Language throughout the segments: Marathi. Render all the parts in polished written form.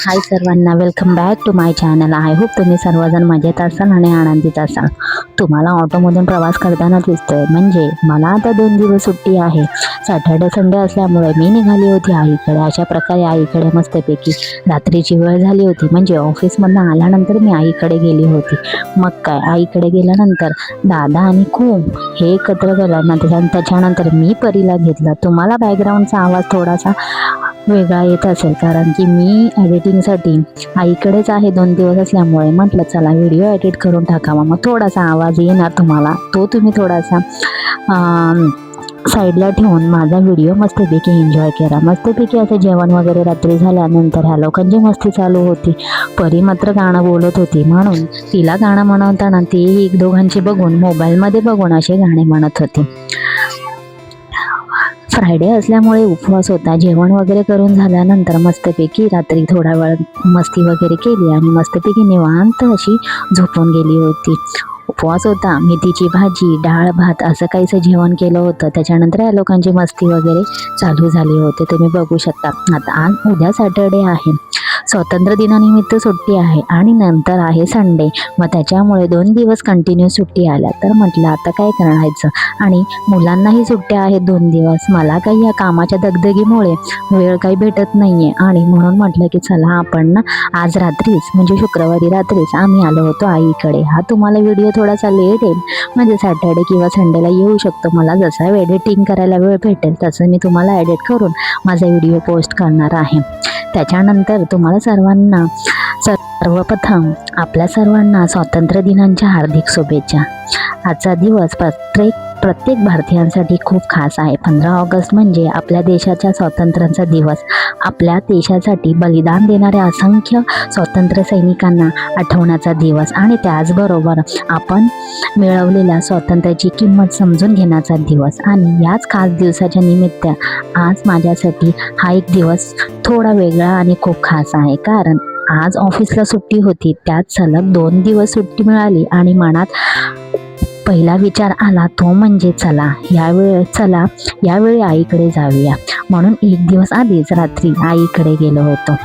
हाय सर्वांना, welcome back to my channel. I hope तुम्ही सर्वजण मजेत असाल आणि आनंदित असाल. तुम्हाला ऑटोमधून प्रवास करताना दिसतोय, म्हणजे मला आता 2 दिवस सुट्टी आहे. सॅटर्डे संडे असल्यामुळे मी निघाली होती आईकडे. अशा प्रकारे आईकडे मस्तपैकी रात्रीची वेळ झाली होती, म्हणजे ऑफिसमधून आल्यानंतर मी आईकडे गेली होती. मग काय, आईकडे गेल्यानंतर दादा आणि हे एकत्र गेल्यानंतर त्याच्यानंतर मी परीला घेतला. तुम्हाला बॅकग्राऊंडचा आवाज थोडासा वेगळा येत असेल, कारण की मी एडिटिंगसाठी आईकडेच आहे 2 दिवस असल्यामुळे म्हटलं चला व्हिडिओ एडिट करून टाकावा. मग थोडासा आवाज येणार तुम्हाला, तो तुम्ही थोडासा साईडला ठेवून माझा व्हिडिओ मस्तपैकी एन्जॉय करा. मस्तपैकी असं जेवण वगैरे रात्री झाल्यानंतर ह्या लोकांची मस्ती चालू होती. परी मात्र गाणं बोलत होती, म्हणून तिला गाणं म्हणवताना ती एक दोघांची बघून मोबाईलमध्ये बघून असे गाणे म्हणत होती. फ्रायडे असल्यामुळे उपवास होता. जेवण वगैरे करून झाल्यानंतर मस्तपैकी रात्री थोडा वेळ मस्ती वगैरे केली आणि मस्तपैकी निवांत अशी झोपून गेली होती. उपवास होता. मेथीची भाजी, डाळ भात असं काहीसं जेवण केलं होतं. त्याच्यानंतर या लोकांची मस्ती वगैरे चालू झाली होती, तुम्ही बघू शकता. आता उद्या सॅटर्डे आहे, स्वातंत्र्य दिनानिमित्त सुट्टी आहे आणि नंतर आहे संडे. मग त्याच्यामुळे 2 दिवस कंटिन्यू सुट्टी आल्या. तर म्हटलं आता काय करायचं, आणि मुलांनाही सुट्ट्या आहेत 2 दिवस. मला काही या कामाच्या दगदगीमुळे वेळ काही भेटत नाहीये, आणि म्हणून म्हटलं की चला आपण ना आज रात्रीच, म्हणजे शुक्रवारी रात्रीच आम्ही आलो होतो आईकडे. हा तुम्हाला व्हिडिओ थोडासा लेट येईल, म्हणजे सॅटर्डे किंवा संडेला येऊ शकतो. मला जसा एडिटिंग करायला वेळ भेटेल तसं मी तुम्हाला एडिट करून माझा व्हिडिओ पोस्ट करणार आहे. त्याच्यानंतर तुम्हाला सर्वांना सर्वप्रथम आपल्या सर्वांना स्वातंत्र्य दिनाच्या हार्दिक शुभेच्छा. आजचा दिवस प्रत्येक भारतीयांसाठी खूप खास आहे. 15 ऑगस्ट म्हणजे आपल्या देशाच्या स्वातंत्र्याचा दिवस. आपल्या देशासाठी बलिदान देणाऱ्या असंख्य स्वातंत्र्य सैनिकांना आठवण्याचा दिवस, आणि त्याचबरोबर आपण मिळवलेल्या स्वातंत्र्याची किंमत समजून घेण्याचा दिवस. आणि याच खास दिवसाच्या निमित्त आज माझ्यासाठी हा एक दिवस थोडा वेगळा आणि खूप खास आहे, कारण आज ऑफिसला सुट्टी होती. त्यात सलग 2 दिवस सुट्टी मिळाली आणि मनात पहिला विचार आला तो म्हणजे चला यावेळी आईकडे जाऊया. म्हणून 1 दिवस आधीच रात्री आईकडे गेलो होतो.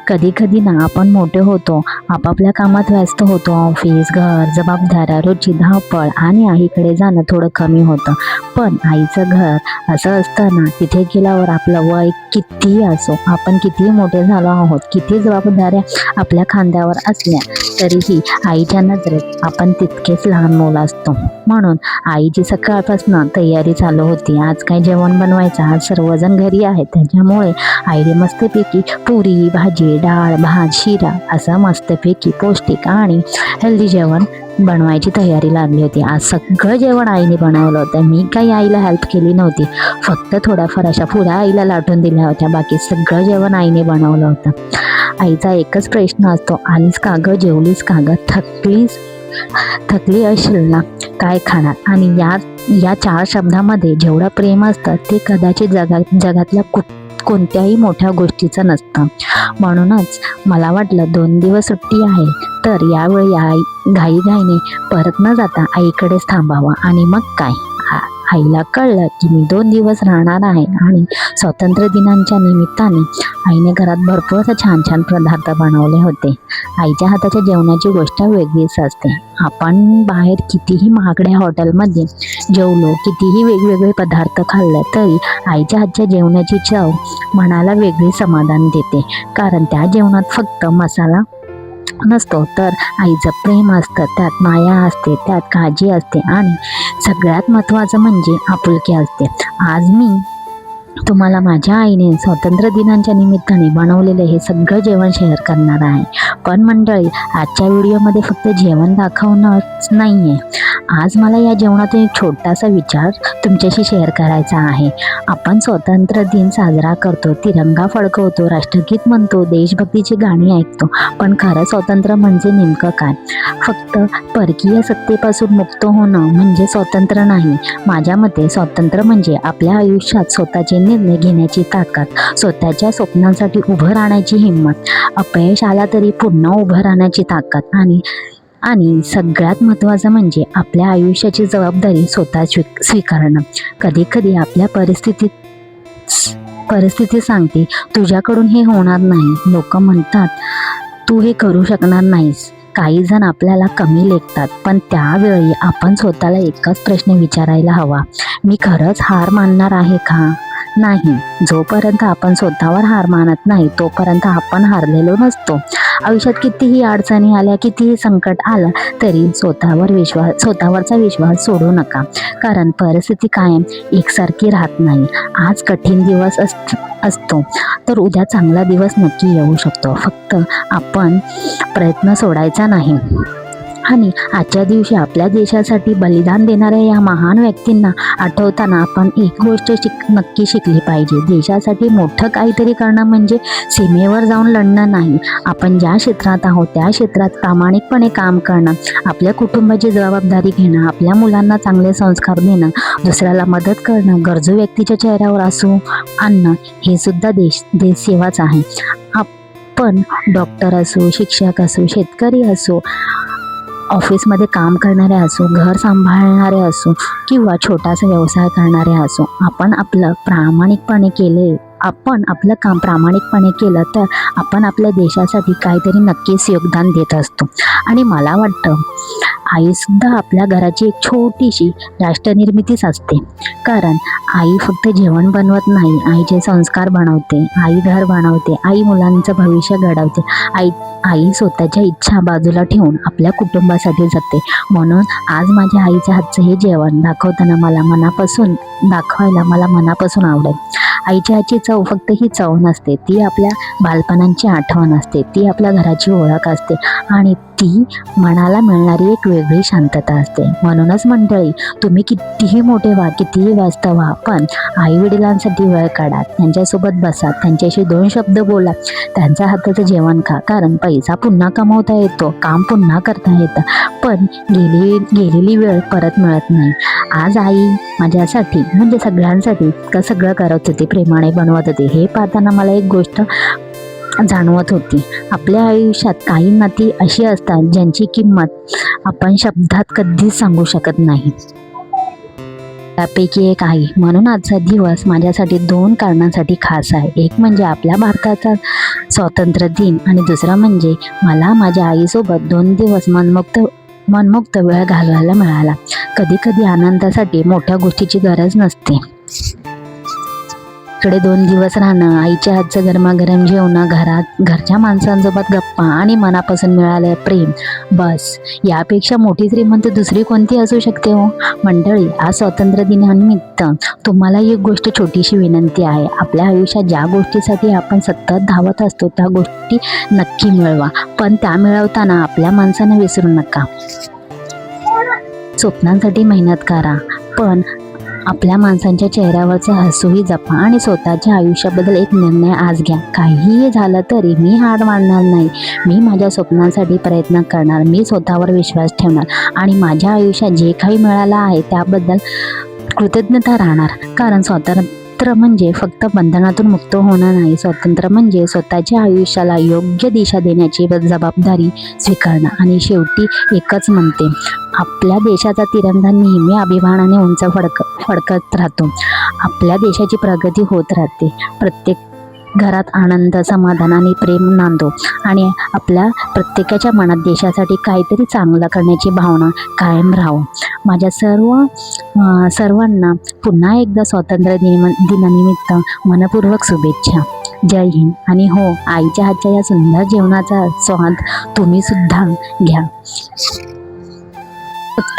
कधी ना आपण मोठे होतो, आपापल्या कामात व्यस्त होतो. ऑफिस, घर, जबाबदाऱ्या, रोजची धावपळ, आणि आईकडे जाणं थोडं कमी होतं. पण आईचं घर असं असतं ना, तिथे गेल्यावर आपलं वय कितीही असो, आपण कितीही मोठे झालो आहोत, किती जबाबदाऱ्या आपल्या खांद्यावर असल्या तरीही आईच्या नजरेत आपण तितकेच लहान मुलं असतो. म्हणून आईची सकाळपासून तयारी चालू होती. आज काय जेवण बनवायचं, आज सर्वजण घरी आहेत, त्याच्यामुळे आईने मस्तपैकी पुरी, भाजी, डाळ, भात, शिरा असं मस्तपैकी पौष्टिक आणि हेल्दी जेवण बनवायची तयारी लागली होती. आज सगळं जेवण आईने बनवलं होतं. मी काही आईला हेल्प केली नव्हती, फक्त थोड्याफार अशा पुऱ्या आईला लाटून दिल्या होत्या. बाकी सगळं जेवण आईने बनवलं होतं. आईचा एकच प्रश्न असतो, आलीस का गं, जेवलीस का गं, थकली असशील ना, काय खाणार? आणि या 4 शब्दामध्ये जेवढं प्रेम असतं ते कदाचित जगातल्या कोणत्याही मोठ्या गोष्टीचं नसतं. म्हणूनच मला वाटलं 2 दिवस सुट्टी आहे, तर यावेळी घाईने परत न जाता आईकडेच थांबावं. आणि मग काय, आईला कळलं की मी 2 दिवस राहणार आहे, आणि स्वातंत्र्य दिनाच्या निमित्ताने आईने घरात भरपूर असं छान पदार्थ बनवले होते. आईच्या हाताच्या जेवणाची गोष्ट वेगळीच असते. आपण बाहेर कितीही महागड्या हॉटेलमध्ये जेवलो, कितीही वेगवेगळे पदार्थ खाल्ले, तरी आईच्या हातच्या जेवणाची चव मनाला वेगळी समाधान देते. कारण त्या जेवणात फक्त मसाला नसतो, तर आईचं प्रेम असतं, त्यात माया असते, त्यात काळजी असते, आणि सगळ्यात महत्त्वाचं म्हणजे आपुलकी असते. आज मी तुम्हाला माझ्या आईने स्वातंत्र्य दिनाच्या निमित्ताने बनवलेलं हे सगळं जेवण शेअर करणार आहे. पण मंडळी, आजच्या व्हिडिओमध्ये फक्त जेवण दाखवणंच नाही आहे. आज मला या जेवणातून एक छोटासा विचार तुमच्याशी शेअर करायचा आहे. आपण स्वातंत्र्य दिन साजरा करतो, तिरंगा फडकवतो, राष्ट्रगीत म्हणतो, देशभक्तीची गाणी ऐकतो, पण खरं स्वातंत्र्य म्हणजे नेमकं काय? फक्त परकीय सत्तेपासून मुक्त होणं म्हणजे स्वातंत्र्य नाही. माझ्या मते स्वातंत्र्य म्हणजे आपल्या आयुष्यात स्वतःचे निर्णय घेण्याची ताकद, स्वतःच्या स्वप्नांसाठी उभं राहण्याची हिंमत, अपयश आला तरी पुन्हा उभं राहण्याची ताकद, आणि सगळ्यात महत्त्वाचं म्हणजे आपल्या आयुष्याची जबाबदारी स्वतः स्वीकारणं. कधी आपल्या परिस्थिती सांगते तुझ्याकडून हे होणार नाही. लोक म्हणतात तू हे करू शकणार नाहीस. काही जण आपल्याला कमी लेखतात, पण त्यावेळी आपण स्वतःला एकच प्रश्न विचारायला हवा, मी खरंच हार मानणार आहे का? नाही. जोपर्यंत आपण स्वतःवर हार मानत नाही तोपर्यंत आपण हारलेलो नसतो. आयुष्यात कितीही अडचणी आल्या, कितीही संकट आलं तरी स्वतःवरचा विश्वास सोडू नका. कारण परिस्थिती कायम एकसारखी राहत नाही. आज कठीण दिवस असतो तर उद्या चांगला दिवस नक्की येऊ शकतो. फक्त आपण प्रयत्न सोडायचा नाही. आणि आजच्या दिवशी आपल्या देशासाठी बलिदान देणाऱ्या या महान व्यक्तींना आठवताना आपण एक गोष्ट नक्की शिकली पाहिजे. देशासाठी मोठं काहीतरी करणं म्हणजे सीमेवर जाऊन लढणं नाही. आपण ज्या क्षेत्रात आहोत त्या क्षेत्रात प्रामाणिकपणे काम करणं, आपल्या कुटुंबाची जबाबदारी घेणं, आपल्या मुलांना चांगले संस्कार देणं, दुसऱ्याला मदत करणं, गरजू व्यक्तीच्या चेहऱ्यावर हसू आणणं, हे सुद्धा देश सेवाच आहे. आपण डॉक्टर असो, शिक्षक असो, शेतकरी असो, ऑफिसमध्ये काम करणारे असो, घर सांभाळणारे असो किंवा छोटासा व्यवसाय करणारे असो, आपण आपलं काम प्रामाणिकपणे केलं तर आपण आपल्या देशासाठी काहीतरी नक्कीच योगदान देत असतो. आणि मला वाटतं आईसुद्धा आपल्या घराची एक छोटीशी राष्ट्रनिर्मितीच असते. कारण आई फक्त जेवण बनवत नाही, आईचे संस्कार बनवते, आई घर बनवते, आई मुलांचं भविष्य घडवते. आई स्वतःच्या इच्छा बाजूला ठेवून आपल्या कुटुंबासाठी जगते. म्हणून आज माझ्या आईच्या हातचं हे जेवण दाखवायला मला मनापासून आवडेल. आईच्या हातची चव फक्त ही चव नसते, ती आपल्या बालपणाची आठवण असते, ती आपल्या घराची ओळख असते आणि ती मनाला मिळणारी एक वेगळी शांतता असते. म्हणूनच मंडळी, तुम्ही कितीही मोठे व्हा, कितीही व्यस्त व्हा, पण आई वडिलांसाठी वेळ काढा, त्यांच्यासोबत बसा, त्यांच्याशी 2 शब्द बोला, त्यांच्या हाताचं जेवण खा. कारण पैसा पुन्हा कमवता येतो, काम पुन्हा करता येतं, पण गेलेली वेळ परत मिळत नाही. आज आई माझ्यासाठी म्हणजे सगळ्यांसाठी इतकं सगळं करत होती, प्रेमाने बनवत होती. हे पाहताना मला एक गोष्ट जाणवत होती. आपल्या आयुष्यात काही नाती अशी असतात ज्यांची किंमत आपण शब्दात कधीच सांगू शकत नाही. त्यापैकी एक आई. म्हणून आजचा दिवस माझ्यासाठी 2 कारणांसाठी खास आहे. एक म्हणजे आपल्या भारताचा स्वातंत्र्य दिन आणि दुसरा म्हणजे मला माझ्या आईसोबत 2 दिवस मनमुक्त वेळ घालवायला मिळाला. कधी कधी आनंदासाठी मोठ्या गोष्टीची गरज नसते. इकडे 2 दिवस राहणं, आईच्या हातचं गरमागरम जेवण, घरच्या माणसांसोबत गप्पा आणि मनापासून मिळालं प्रेम, बस यापेक्षा मोठी श्रीमंत दुसरी कोणती असू शकते हो. मंडळी, आज स्वातंत्र्य दिनानिमित्त तुम्हाला एक गोष्ट छोटीशी विनंती आहे. आपल्या आयुष्यात ज्या गोष्टीसाठी आपण सतत धावत असतो त्या गोष्टी नक्की मिळवा, पण त्या मिळवताना आपल्या माणसांना विसरू नका. स्वप्नांसाठी मेहनत करा, पण आपल्या माणसांच्या चेहऱ्यावरचं हसूही जपा आणि स्वतःच्या आयुष्याबद्दल एक निर्णय आज घ्या. काहीही झालं तरी मी हार मानणार नाही. मी माझ्या स्वप्नांसाठी प्रयत्न करणार, मी स्वतःवर विश्वास ठेवणार आणि माझ्या आयुष्यात जे काही मिळालं आहे त्याबद्दल कृतज्ञता राहणार. कारण स्वातंत्र्य म्हणजे फक्त बंधनातून मुक्त होणं नाही, स्वातंत्र्य म्हणजे स्वतःच्या आयुष्याला योग्य दिशा देण्याची जबाबदारी स्वीकारणं. आणि शेवटी एकच म्हणते, आपल्या देशाचा तिरंगा नेहमी अभिमानाने उंच फडकत राहतो. आपल्या देशाची प्रगती होत राहते. प्रत्येक घरात आनंद, समाधान आणि प्रेम नांदो आणि आपल्या प्रत्येकाच्या मनात देशासाठी काहीतरी चांगलं करण्याची भावना कायम राहो. माझ्या सर्वांना पुन्हा एकदा स्वातंत्र्य दिनानिमित्त मनपूर्वक शुभेच्छा. जय हिंद. आणि हो, आईच्या हातच्या या सुंदर जेवणाचा स्वाद तुम्ही सुद्धा घ्या.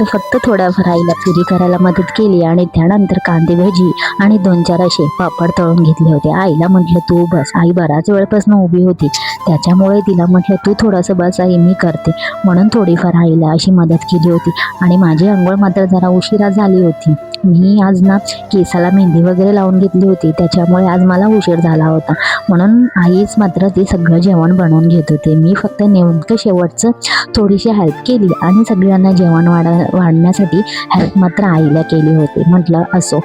फक्त थोड्याफार आईला पुरी करायला मदत केली आणि त्यानंतर कांदे भजी आणि 2-4 असे पापड तळून घेतले होते. आईला म्हटलं तू बस. आई बराच वेळपासून उभी होती, त्याच्यामुळे तिला म्हटलं तू थोडंसं बस आई, मी करते. म्हणून थोडीफार आईला अशी मदत केली होती. आणि माझी अंघोळ मात्र जरा उशिरा झाली होती. मी आज ना केसाला मेहंदी वगैरे लावून घेतली होती, त्याच्यामुळे आज मला उशीर झाला होता. म्हणून आईच मात्र ती सगळं जेवण बनवून घेत होते. मी फक्त नेमकं शेवटचं थोडीशी हेल्प केली आणि सगळ्यांना जेवण वाढण्यासाठी हेल्प मात्र आईला केली होती. म्हटलं असो,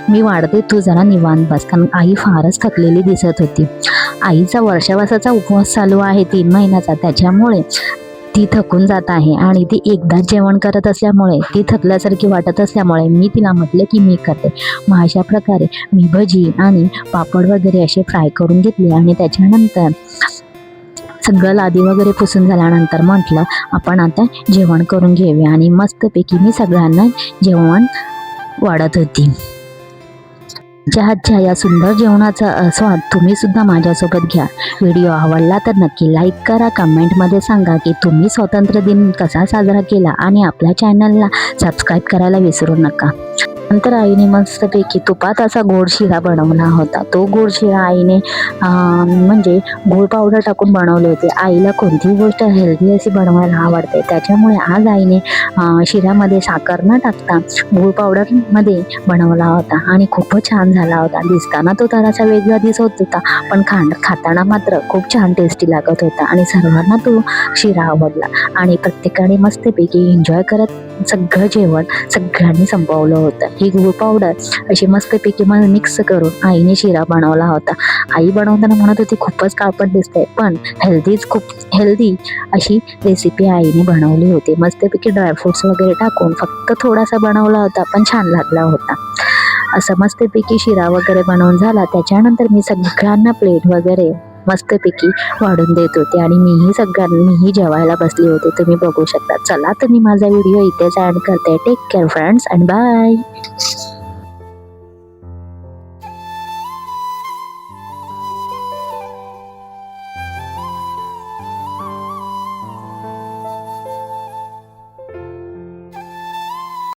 मी वाढते, तू जरा निवांत बस. कारण आई फारच थकलेली दिसत होती. आईचा वर्षावासाचा उपवास चालू आहे 3 महिन्याचा, त्याच्यामुळे ती थकून जात आहे आणि ती एकदाच जेवण करत असल्यामुळे ती थकल्यासारखी वाटत असल्यामुळे मी तिला म्हटलं की मी करते. मग अशा प्रकारे मी भजी आणि पापड वगैरे असे फ्राय करून घेतले आणि त्याच्यानंतर सगळं लादी वगैरे पुसून झाल्यानंतर म्हटलं आपण आता जेवण करून घेऊया आणि मस्तपैकी मी सगळ्यांना जेवण वाढत होती. हातच्या या सुंदर जेवणाचा स्वाद तुम्ही सुद्धा माझ्यासोबत घ्या. व्हिडिओ आवडला तर नक्की लाईक करा, कमेंटमध्ये सांगा की तुम्ही स्वातंत्र्य दिन कसा साजरा केला आणि आपल्या चॅनलला सबस्क्राईब करायला विसरू नका. नंतर आईने मस्तपैकी तुपात असा गोड शिरा बनवला होता. तो गोड शिरा आईने म्हणजे गूळ पावडर टाकून बनवले होते. आईला कोणतीही गोष्ट हेल्दी अशी बनवायला आवडते, त्याच्यामुळे आज आईने शिऱ्यामध्ये साखर न टाकता गूळ पावडरमध्ये बनवला होता आणि खूपच छान झाला होता. दिसताना तो जरासा वेगळा दिसत होता, पण खाताना मात्र खूप छान टेस्टी लागत होता आणि सर्वांना तो शिरा आवडला आणि प्रत्येकाने मस्तपैकी एन्जॉय करत सगळं जेवण सगळ्यांनी संपवलं होतं. ही गूळ पावडर अशी मस्तपैकी मिक्स करून आईने शिरा बनवला होता. आई बनवताना म्हणत होती खूपच काळपट दिसतंय, पण खूप हेल्दी अशी रेसिपी आईने बनवली होती. मस्तपैकी ड्रायफ्रुट्स वगैरे टाकून फक्त थोडासा बनवला होता, पण छान लागला होता. असं मस्तपैकी शिरा वगैरे बनवून झाला. त्याच्यानंतर मी सगळ्यांना प्लेट वगैरे मस्तपैकी वाढून देत होते आणि मीही जेवायला बसली होते. तुम्ही बघू शकता. चला, तुम्ही माझा व्हिडिओ इथेच एंड करते. Take care friends and bye.